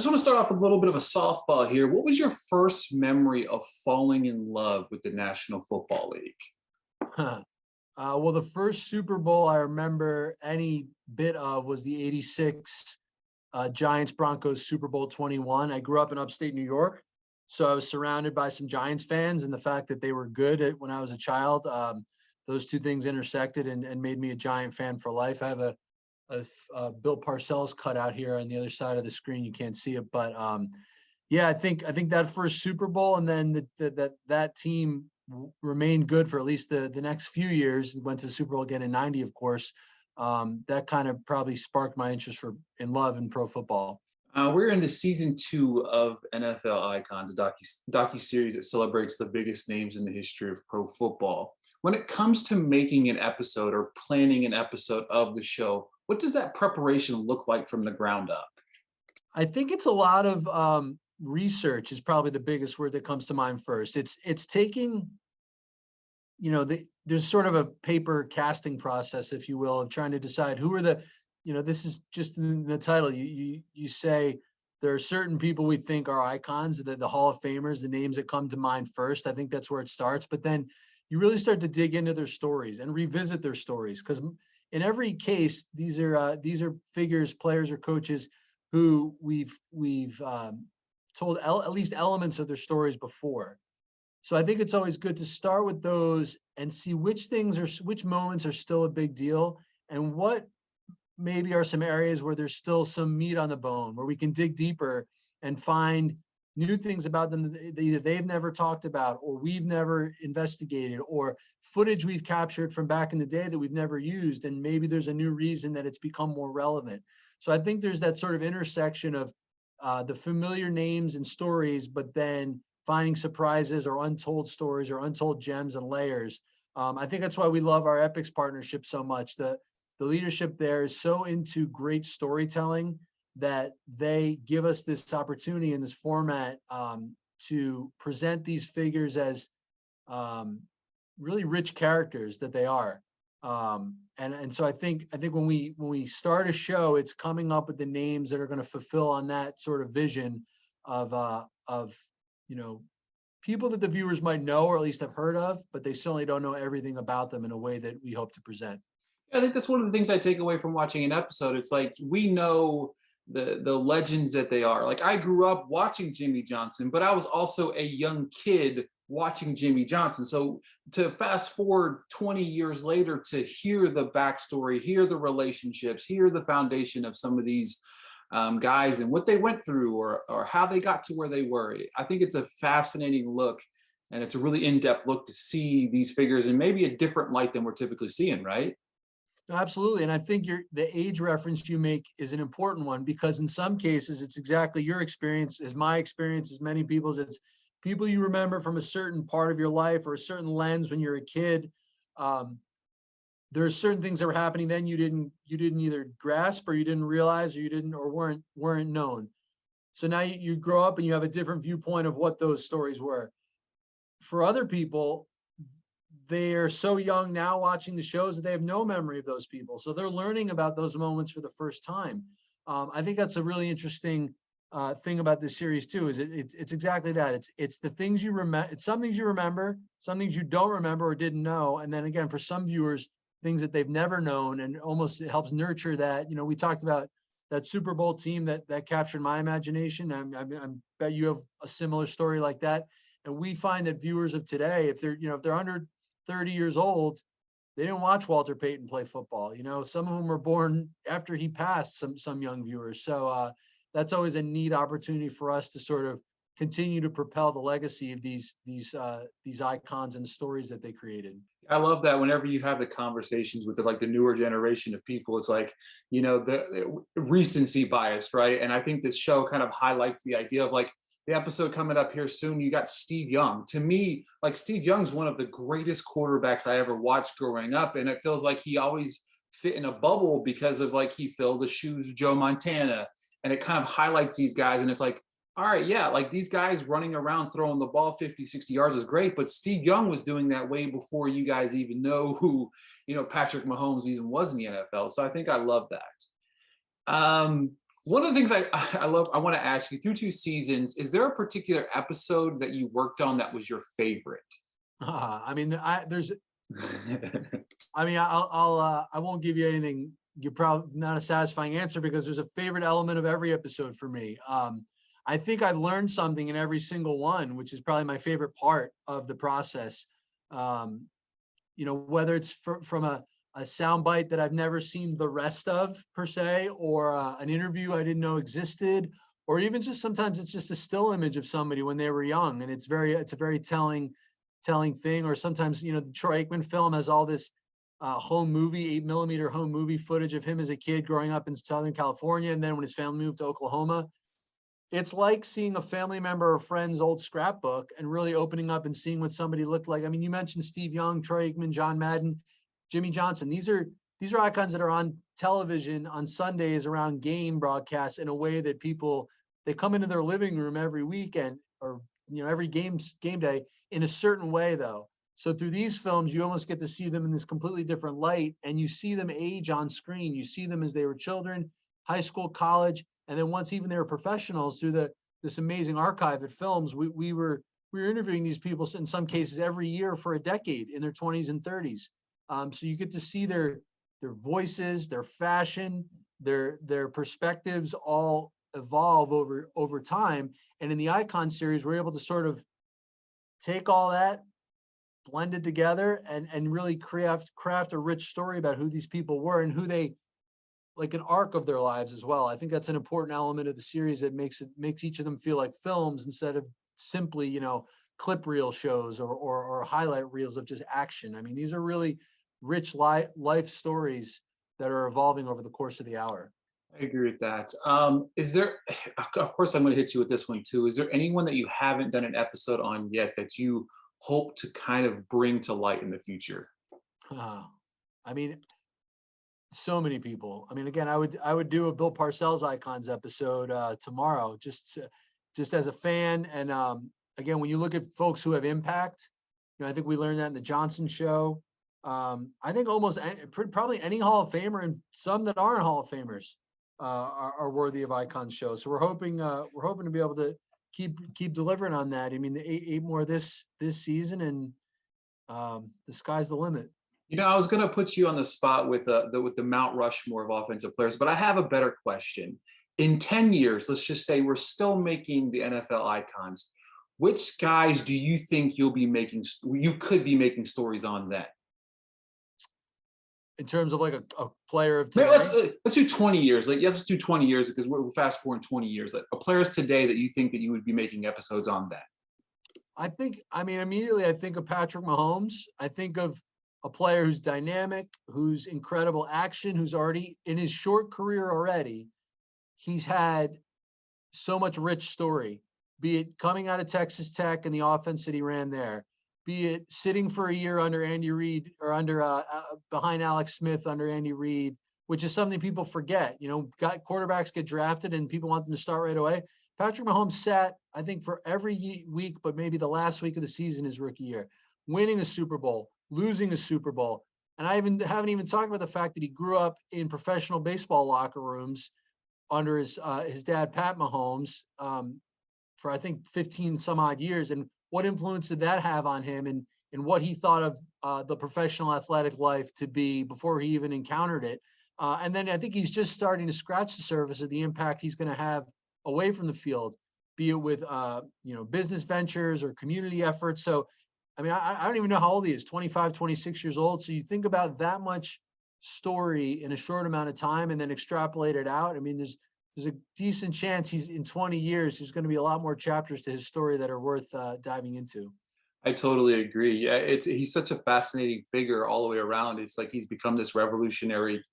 just want to start off with a little bit of a softball here. What was your first memory of falling in love with the National Football League? Well, the first Super Bowl I remember any bit of was the '86 Giants-Broncos Super Bowl 21. I grew up in upstate New York, so I was surrounded by some Giants fans, and the fact that they were good when I was a child, those two things intersected and made me a Giant fan for life. I have a Bill Parcells cutout here on the other side of the screen. You can't see it, but yeah, I think that first Super Bowl, and then that team remained good for at least the next few years. Went to the Super Bowl again in '90, of course. That kind of probably sparked my interest in love in pro football. We're into season 2 of NFL Icons, a docuseries that celebrates the biggest names in the history of pro football. When it comes to making an episode or planning an episode of the show, what does that preparation look like from the ground up? I think it's a lot of research is probably the biggest word that comes to mind first. It's taking, there's sort of a paper casting process, if you will, of trying to decide who are this is just in the title. You say there are certain people we think are icons, the Hall of Famers, the names that come to mind first. I think that's where it starts. But then you really start to dig into their stories and revisit their stories, because in every case, these are figures, players or coaches who we've told at least elements of their stories before. So I think it's always good to start with those and see which moments are still a big deal, and what maybe are some areas where there's still some meat on the bone, where we can dig deeper and find new things about them that either they've never talked about, or we've never investigated, or footage we've captured from back in the day that we've never used, and maybe there's a new reason that it's become more relevant. So I think there's that sort of intersection of the familiar names and stories, but then finding surprises or untold stories or untold gems and layers. I think that's why we love our Epix partnership so much. The leadership there is so into great storytelling that they give us this opportunity in this format to present these figures as really rich characters that they are. And so I think when we start a show, it's coming up with the names that are going to fulfill on that sort of vision of people that the viewers might know or at least have heard of, but they certainly don't know everything about them in a way that we hope to present. I think that's one of the things I take away from watching an episode. It's like, we know the legends that they are. Like, I grew up watching Jimmy Johnson, but I was also a young kid watching Jimmy Johnson. So to fast forward 20 years later, to hear the backstory, hear the relationships, hear the foundation of some of these guys and what they went through, or how they got to where they were, I think it's a fascinating look, and it's a really in-depth look to see these figures in maybe a different light than we're typically seeing, right? Absolutely. And I think the age reference you make is an important one, because in some cases it's exactly your experience, as my experience, as many people's. It's people you remember from a certain part of your life or a certain lens when you're a kid. There are certain things that were happening then you didn't either grasp, or you didn't realize, or you didn't, or weren't known. So now you grow up and you have a different viewpoint of what those stories were. For other people, they are so young now watching the shows that they have no memory of those people. So they're learning about those moments for the first time. I think that's a really interesting thing about this series too, is it's exactly that. It's the things you remember. It's some things you remember, some things you don't remember or didn't know. And then again, for some viewers, things that they've never known, and almost it helps nurture that. We talked about that Super Bowl team that captured my imagination. I bet you have a similar story like that. And we find that viewers of today, if they're under 30 years old, they didn't watch Walter Payton play football. Some of them were born after he passed, some young viewers. So that's always a neat opportunity for us to sort of continue to propel the legacy of these icons and the stories that they created. I love that whenever you have the conversations with the newer generation of people, it's like, the recency bias, right? And I think this show kind of highlights the idea of the episode coming up here soon. You got Steve Young. To me, Steve Young's one of the greatest quarterbacks I ever watched growing up. And it feels like he always fit in a bubble because of he filled the shoes of Joe Montana. And it kind of highlights these guys. And it's like, all right, yeah, these guys running around throwing the ball 50, 60 yards is great, but Steve Young was doing that way before you guys even know who, Patrick Mahomes even was in the NFL. So I think I love that. One of the things I love, I want to ask you, through 2 seasons, is there a particular episode that you worked on that was your favorite? I mean, I won't give you anything. You're probably not a satisfying answer because there's a favorite element of every episode for me. I think I've learned something in every single one, which is probably my favorite part of the process. Whether it's from a soundbite that I've never seen the rest of per se, or an interview I didn't know existed, or even just sometimes it's just a still image of somebody when they were young, and it's a very telling thing. Or sometimes, the Troy Aikman film has all this home movie, 8mm home movie footage of him as a kid growing up in Southern California, and then when his family moved to Oklahoma. It's like seeing a family member or friend's old scrapbook and really opening up and seeing what somebody looked like. I mean, you mentioned Steve Young, Troy Aikman, John Madden, Jimmy Johnson. These are icons that are on television on Sundays around game broadcasts in a way that they come into their living room every weekend, or every game day, in a certain way though. So through these films, you almost get to see them in this completely different light, and you see them age on screen. You see them as they were children, high school, college, and then once even they were professionals through this amazing archive at Films. We were interviewing these people in some cases every year for a decade in their 20s and 30s. So you get to see their voices, their fashion, their perspectives all evolve over time. And in the Icon series, we're able to sort of take all that, blend it together, and really craft a rich story about who these people were and who they, like, an arc of their lives as well. I think that's an important element of the series that makes each of them feel like films instead of simply, clip reel shows or highlight reels of just action. I mean, these are really rich life stories that are evolving over the course of the hour. I agree with that. Is there, of course, I'm going to hit you with this one too. Is there anyone that you haven't done an episode on yet that you hope to kind of bring to light in the future? I mean, so many people. I mean, again, I would do a Bill Parcells Icons episode tomorrow, just as a fan. And again, when you look at folks who have impact, I think we learned that in the Johnson Show. I think probably any Hall of Famer and some that aren't Hall of Famers are worthy of Icon shows. So we're hoping to be able to keep delivering on that. I mean, the eight more this season, and the sky's the limit. I was going to put you on the spot with the Mount Rushmore of offensive players, but I have a better question. In 10 years, let's just say we're still making the NFL icons. Which guys do you think you could be making stories on then? In terms of like a player of today? Let's do 20 years. Let's do 20 years because we're fast forwarding 20 years. Like, players today that you think that you would be making episodes on then? Immediately I think of Patrick Mahomes. I think of a player who's dynamic, who's incredible action, who's already in his short career already. He's had so much rich story, be it coming out of Texas Tech and the offense that he ran there, be it sitting for a year under Andy Reid or behind Alex Smith under Andy Reid, which is something people forget. Quarterbacks get drafted and people want them to start right away. Patrick Mahomes sat, I think, for every week, but maybe the last week of the season his rookie year, winning a Super Bowl, losing a Super Bowl. And I haven't even talked about the fact that he grew up in professional baseball locker rooms under his dad, Pat Mahomes, for I think 15 some odd years. And what influence did that have on him, and what he thought of the professional athletic life to be before he even encountered it. And then I think he's just starting to scratch the surface of the impact he's going to have away from the field, be it with business ventures or community efforts. So I mean, I don't even know how old he is, 25, 26 years old. So you think about that much story in a short amount of time and then extrapolate it out. I mean, there's a decent chance he's in 20 years, there's going to be a lot more chapters to his story that are worth diving into. I totally agree. Yeah, he's such a fascinating figure all the way around. It's like he's become this revolutionary,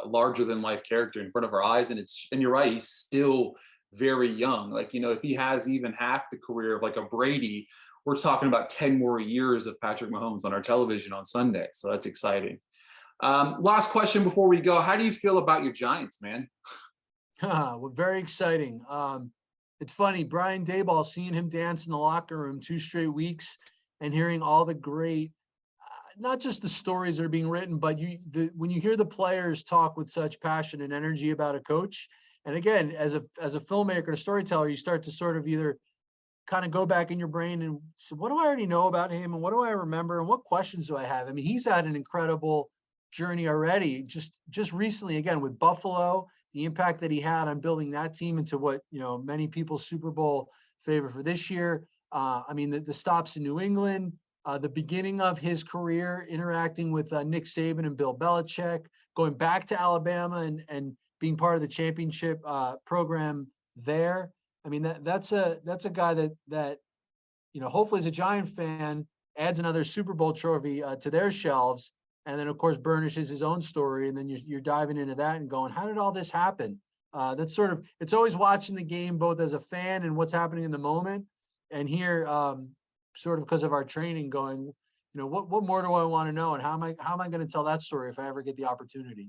larger than life character in front of our eyes. And you're right, he's still very young. Like, if he has even half the career of like a Brady, we're talking about 10 more years of Patrick Mahomes on our television on Sunday. So that's exciting. Last question before we go. How do you feel about your Giants, man? Well, very exciting. It's funny, Brian Daboll, seeing him dance in the locker room 2 straight weeks and hearing all the great, not just the stories that are being written, but when you hear the players talk with such passion and energy about a coach, And again, as a filmmaker and a storyteller, you start to sort of either kind of go back in your brain and say, what do I already know about him? And what do I remember? And what questions do I have? I mean, he's had an incredible journey already. Just recently, again, with Buffalo, the impact that he had on building that team into what, many people's Super Bowl favorite for this year. I mean, the stops in New England, the beginning of his career interacting with Nick Saban and Bill Belichick, going back to Alabama and being part of the championship program there. I mean, that's a guy that hopefully as a Giant fan adds another Super Bowl trophy to their shelves, and then of course burnishes his own story, and then you're diving into that and going, how did all this happen? That's sort of, it's always watching the game both as a fan and what's happening in the moment, and here sort of because of our training going, what more do I want to know, and how am I going to tell that story if I ever get the opportunity?